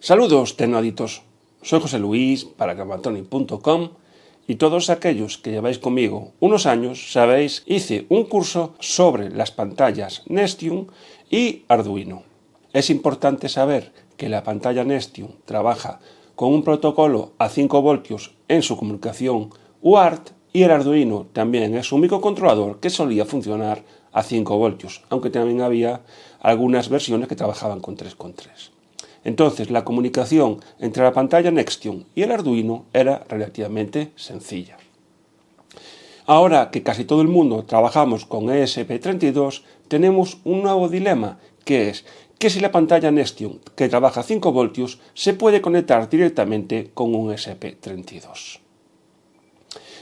Saludos, tecnóditos. Soy José Luis para Gramatonic.com y todos aquellos que lleváis conmigo unos años sabéis, hice un curso sobre las pantallas Nestium y Arduino. Es importante saber que la pantalla Nestium trabaja con un protocolo a 5 voltios en su comunicación UART y el Arduino también es un microcontrolador que solía funcionar a 5 voltios, aunque también había algunas versiones que trabajaban con 3,3. Entonces, la comunicación entre la pantalla Nestium y el Arduino era relativamente sencilla. Ahora que casi todo el mundo trabajamos con ESP32, tenemos un nuevo dilema, que es que si la pantalla Nestium, que trabaja a 5 voltios, se puede conectar directamente con un ESP32.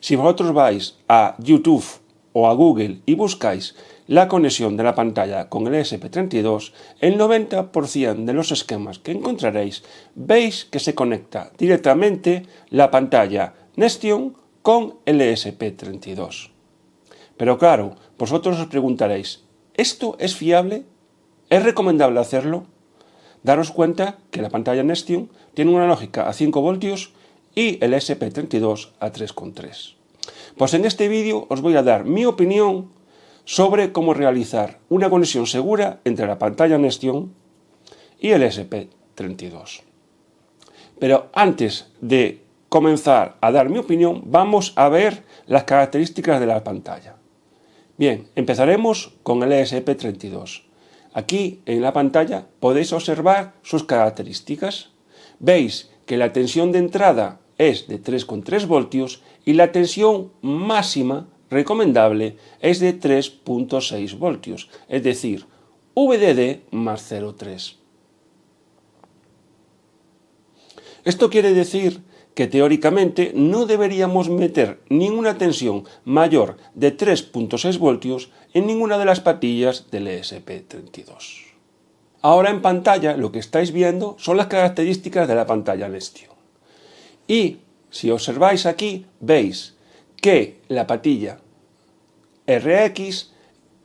Si vosotros vais a YouTube o a Google y buscáis la conexión de la pantalla con el ESP32, el 90% de los esquemas que encontraréis veis que se conecta directamente la pantalla Nestium con el ESP32. Pero claro, vosotros os preguntaréis, ¿esto es fiable? ¿Es recomendable hacerlo? Daros cuenta que la pantalla Nestium tiene una lógica a 5 voltios y el ESP32 a 3,3. Pues en este vídeo os voy a dar mi opinión sobre cómo realizar una conexión segura entre la pantalla Nestium y el ESP32. Pero antes de comenzar a dar mi opinión, vamos a ver las características de la pantalla. Bien, empezaremos con el ESP32. Aquí en la pantalla podéis observar sus características. Veis que la tensión de entrada es de 3,3 voltios y la tensión máxima recomendable es de 3,6 voltios, es decir, VDD más 0,3. Esto quiere decir que teóricamente no deberíamos meter ninguna tensión mayor de 3,6 voltios en ninguna de las patillas del ESP32. Ahora en pantalla lo que estáis viendo son las características de la pantalla Nestium. Y si observáis aquí, veis que la patilla RX,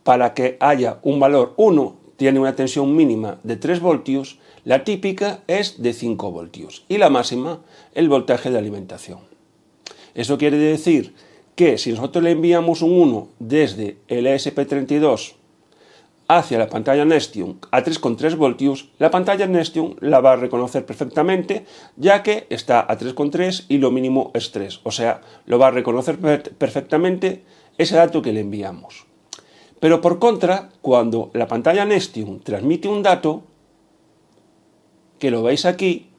para que haya un valor 1, tiene una tensión mínima de 3 voltios, la típica es de 5 voltios y la máxima el voltaje de alimentación. Eso quiere decir que si nosotros le enviamos un 1 desde el ESP32 hacia la pantalla Nestium a 3,3 voltios, la pantalla Nestium la va a reconocer perfectamente, ya que está a 3,3 y lo mínimo es 3, o sea, lo va a reconocer perfectamente ese dato que le enviamos. Pero por contra, cuando la pantalla Nestium transmite un dato, que lo veis aquí,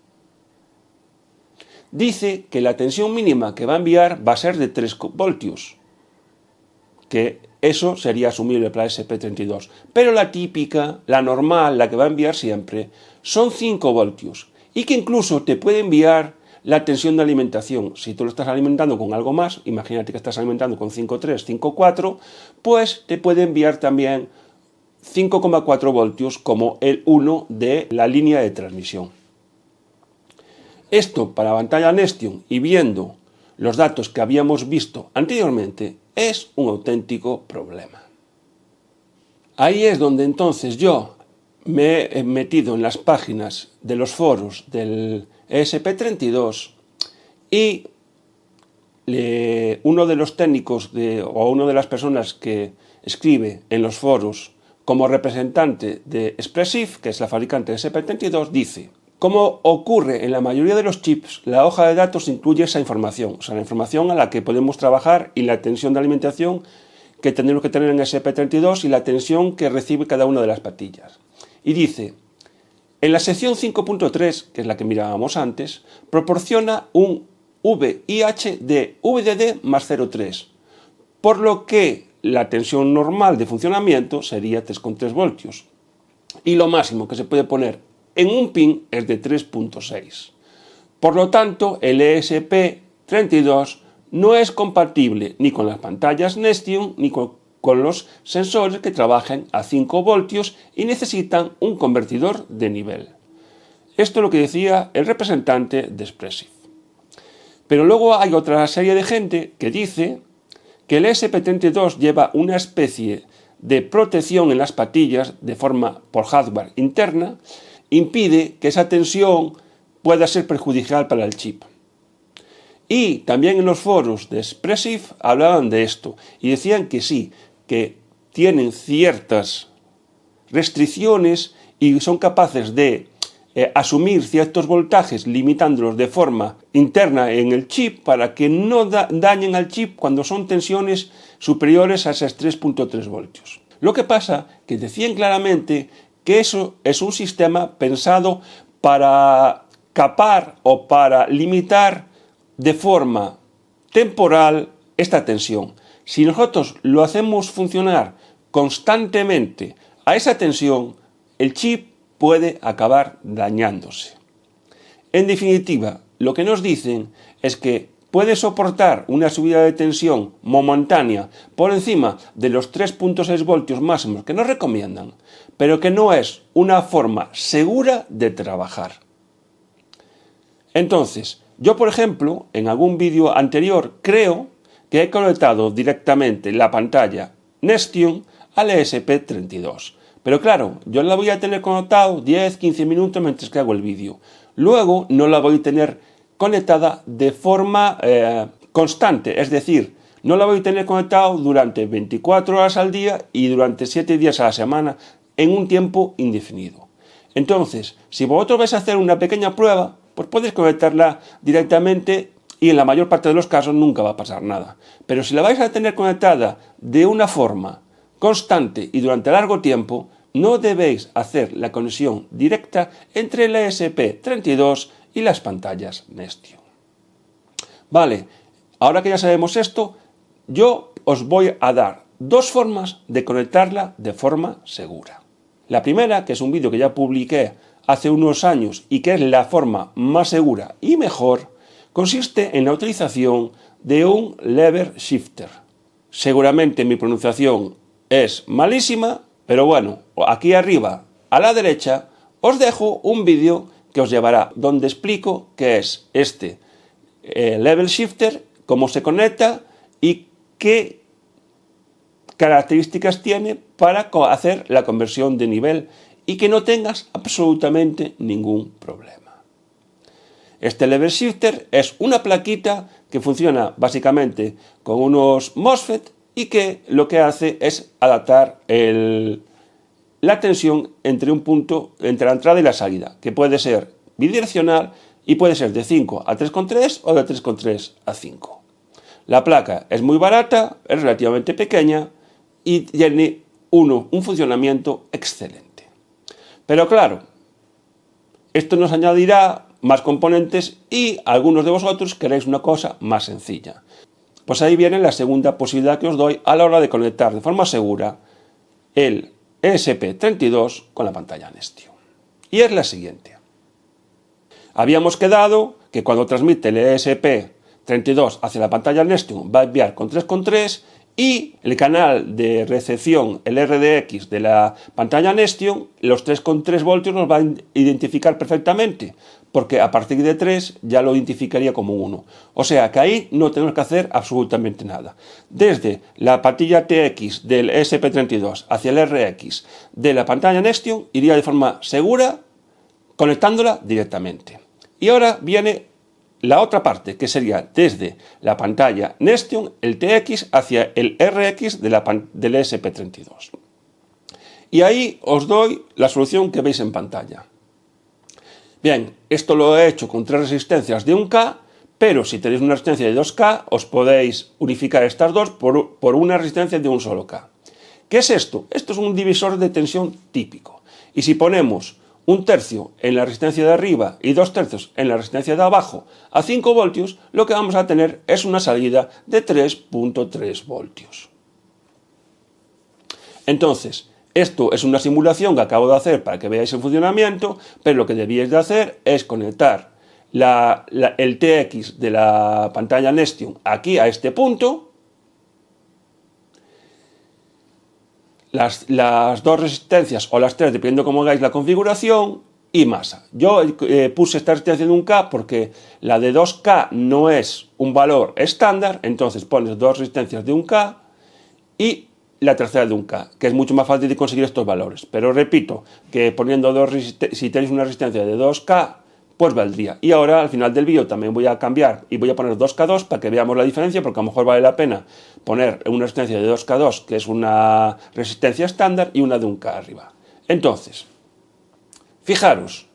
dice que la tensión mínima que va a enviar va a ser de 3 voltios, que eso sería asumible para ESP32. Pero la típica, la normal, la que va a enviar siempre, son 5 voltios y que incluso te puede enviar la tensión de alimentación. Si tú lo estás alimentando con algo más, imagínate que estás alimentando con 5,3, 5,4, pues te puede enviar también 5,4 voltios como el 1 de la línea de transmisión. Esto para la pantalla Nestium y viendo los datos que habíamos visto anteriormente es un auténtico problema. Ahí es donde entonces yo me he metido en las páginas de los foros del ESP32 y uno de los técnicos o una de las personas que escribe en los foros como representante de Espressif, que es la fabricante de ESP32, dice: como ocurre en la mayoría de los chips, la hoja de datos incluye esa información, o sea, la información a la que podemos trabajar y la tensión de alimentación que tenemos que tener en ESP32 y la tensión que recibe cada una de las patillas. Y dice, en la sección 5.3, que es la que mirábamos antes, proporciona un VIH de VDD más 0,3, por lo que la tensión normal de funcionamiento sería 3,3 voltios. Y lo máximo que se puede poner en un pin es de 3,6. Por lo tanto, el ESP32 no es compatible ni con las pantallas Nestium ni con los sensores que trabajen a 5 voltios y necesitan un convertidor de nivel. Esto es lo que decía el representante de Espressif. Pero luego hay otra serie de gente que dice que el ESP32 lleva una especie de protección en las patillas de forma por hardware interna, impide que esa tensión pueda ser perjudicial para el chip. Y también en los foros de Espressif hablaban de esto y decían que sí, que tienen ciertas restricciones y son capaces de asumir ciertos voltajes limitándolos de forma interna en el chip para que no dañen al chip cuando son tensiones superiores a esos 3.3 voltios. Lo que pasa que decían claramente que eso es un sistema pensado para capar o para limitar de forma temporal esta tensión. Si nosotros lo hacemos funcionar constantemente a esa tensión, el chip puede acabar dañándose. En definitiva, lo que nos dicen es que puede soportar una subida de tensión momentánea por encima de los 3.6 voltios máximos que nos recomiendan, pero que no es una forma segura de trabajar. Entonces, yo por ejemplo, en algún vídeo anterior creo que he conectado directamente la pantalla Nestion al ESP32. Pero claro, yo la voy a tener conectado 10-15 minutos mientras que hago el vídeo. Luego no la voy a tener conectada de forma constante, es decir, no la voy a tener conectado durante 24 horas al día y durante 7 días a la semana en un tiempo indefinido. Entonces, si vosotros vais a hacer una pequeña prueba, pues podéis conectarla directamente y en la mayor parte de los casos nunca va a pasar nada. Pero si la vais a tener conectada de una forma constante y durante largo tiempo, no debéis hacer la conexión directa entre el ESP32 y las pantallas Nestion. Vale, ahora que ya sabemos esto, yo os voy a dar dos formas de conectarla de forma segura. La primera, que es un vídeo que ya publiqué hace unos años y que es la forma más segura y mejor, consiste en la utilización de un lever shifter. Seguramente mi pronunciación es malísima, pero bueno, aquí arriba a la derecha os dejo un vídeo que os llevará donde explico qué es este lever shifter, cómo se conecta y qué características tiene para hacer la conversión de nivel y que no tengas absolutamente ningún problema. Este lever shifter es una plaquita que funciona básicamente con unos MOSFET y que lo que hace es adaptar la tensión entre un punto, entre la entrada y la salida, que puede ser bidireccional y puede ser de 5 a 3,3 o de 3,3 a 5. La placa es muy barata, es relativamente pequeña y tiene un funcionamiento excelente. Pero claro, esto nos añadirá más componentes y algunos de vosotros queréis una cosa más sencilla. Pues ahí viene la segunda posibilidad que os doy a la hora de conectar de forma segura el ESP32 con la pantalla Nestion. Y es la siguiente. Habíamos quedado que cuando transmite el ESP32 hacia la pantalla Nestion va a enviar con 3,3 y el canal de recepción, el RDX de la pantalla Nestion, los 3,3 voltios nos va a identificar perfectamente, porque a partir de 3 ya lo identificaría como 1. O sea que ahí no tenemos que hacer absolutamente nada. Desde la pantalla TX del ESP32 hacia el RX de la pantalla Nestion iría de forma segura conectándola directamente. Y ahora viene la otra parte, que sería desde la pantalla Nestion, el TX hacia el RX del ESP32. Y ahí os doy la solución que veis en pantalla. Bien, esto lo he hecho con 3 resistencias de 1K, pero si tenéis una resistencia de 2K, os podéis unificar estas dos por una resistencia de un solo K. ¿Qué es esto? Esto es un divisor de tensión típico. Y si ponemos 1/3 en la resistencia de arriba y 2/3 en la resistencia de abajo a 5 voltios, lo que vamos a tener es una salida de 3.3 voltios. Entonces, esto es una simulación que acabo de hacer para que veáis el funcionamiento, pero lo que debíais de hacer es conectar el TX de la pantalla Nestion aquí a este punto, las dos resistencias o las 3, dependiendo cómo hagáis la configuración, y masa. Yo puse esta resistencia de 1K porque la de 2K no es un valor estándar, entonces pones 2 resistencias de 1K y la tercera de 1K, que es mucho más fácil de conseguir estos valores. Pero repito, que poniendo si tenéis una resistencia de 2K, pues valdría. Y ahora al final del vídeo también voy a cambiar y voy a poner 2K2 para que veamos la diferencia, porque a lo mejor vale la pena poner una resistencia de 2K2, que es una resistencia estándar, y una de 1K arriba. Entonces, fijaros.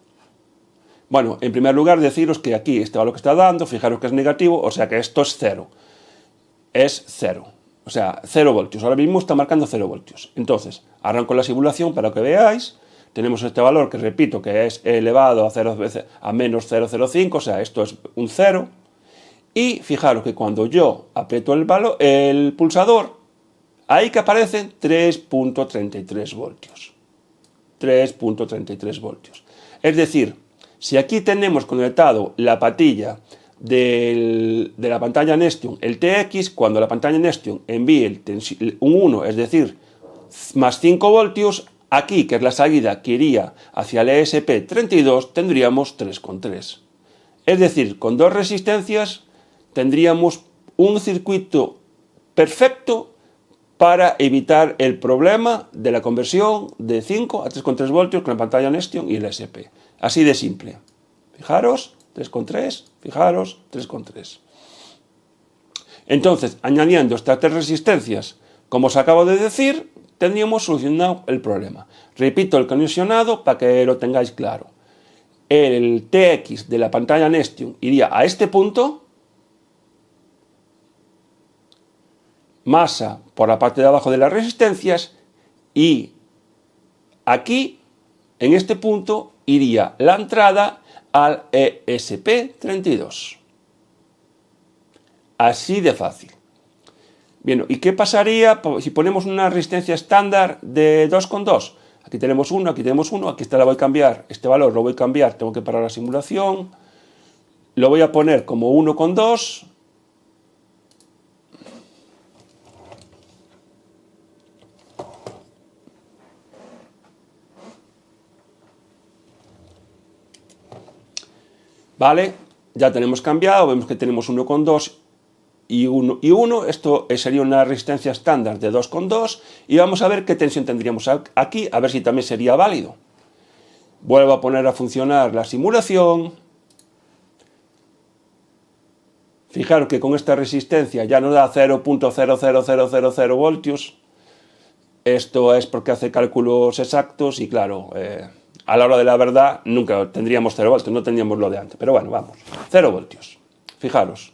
Bueno, en primer lugar deciros que aquí este valor que está dando, fijaros que es negativo, o sea que esto es 0. Es 0. O sea, 0 voltios. Ahora mismo está marcando 0 voltios. Entonces, arranco la simulación para que veáis. Tenemos este valor que repito que es elevado a menos 0,05, o sea, esto es un 0. Y fijaros que cuando yo aprieto el pulsador, ahí que aparecen 3.33 voltios. 3.33 voltios. Es decir, si aquí tenemos conectado la patilla de la pantalla Nextion, el TX, cuando la pantalla Nextion envíe un 1, es decir, más 5 voltios, aquí, que es la salida que iría hacia el ESP32, tendríamos 3,3. Es decir, con dos resistencias tendríamos un circuito perfecto para evitar el problema de la conversión de 5 a 3,3 voltios con la pantalla Nextion y el ESP. Así de simple. Fijaros, 3,3, fijaros, 3,3. Entonces, añadiendo estas tres resistencias, como os acabo de decir, tendríamos solucionado el problema. Repito el conexionado para que lo tengáis claro. El TX de la pantalla Nextion iría a este punto, masa por la parte de abajo de las resistencias, y aquí, en este punto, iría la entrada al ESP32. Así de fácil. Bien, ¿y qué pasaría si ponemos una resistencia estándar de 2,2? Aquí tenemos uno, aquí tenemos uno, aquí esta la voy a cambiar, este valor lo voy a cambiar, tengo que parar la simulación, lo voy a poner como 1,2, ¿vale? Ya tenemos cambiado, vemos que tenemos 1,2 y 1, esto sería una resistencia estándar de 2,2 y vamos a ver qué tensión tendríamos aquí, a ver si también sería válido. Vuelvo a poner a funcionar la simulación. Fijaros que con esta resistencia ya nos da 0.00000 voltios. Esto es porque hace cálculos exactos y claro, a la hora de la verdad nunca tendríamos 0 voltios, no tendríamos lo de antes. Pero bueno, vamos, 0 voltios. Fijaros.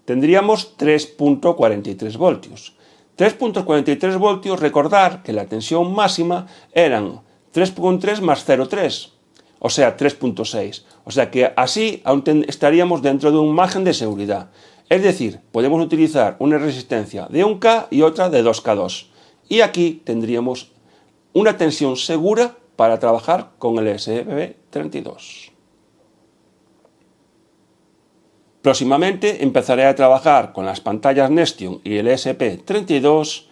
Tendríamos 3.43 voltios. 3.43 voltios, recordar que la tensión máxima eran 3.3 más 0,3, o sea, 3.6. O sea que así aún estaríamos dentro de un margen de seguridad. Es decir, podemos utilizar una resistencia de 1K y otra de 2K2. Y aquí tendríamos una tensión segura para trabajar con el ESP32. Próximamente empezaré a trabajar con las pantallas Nextion y el ESP32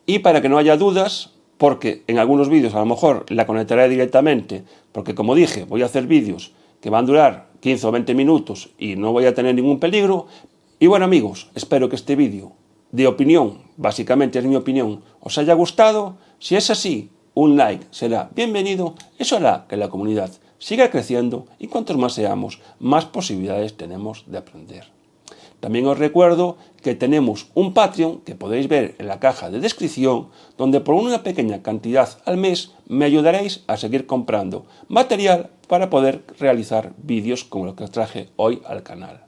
y para que no haya dudas, porque en algunos vídeos a lo mejor la conectaré directamente, porque como dije, voy a hacer vídeos que van a durar 15 o 20 minutos y no voy a tener ningún peligro. Y bueno amigos, espero que este vídeo de opinión, básicamente es mi opinión, os haya gustado. Si es así, un like será bienvenido, eso hará que la comunidad siga creciendo y cuantos más seamos, más posibilidades tenemos de aprender. También os recuerdo que tenemos un Patreon que podéis ver en la caja de descripción, donde por una pequeña cantidad al mes me ayudaréis a seguir comprando material para poder realizar vídeos como los que os traje hoy al canal.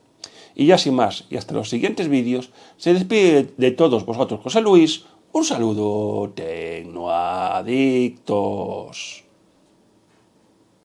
Y ya sin más, y hasta los siguientes vídeos, se despide de todos vosotros José Luis. Un saludo, tecnoadictos.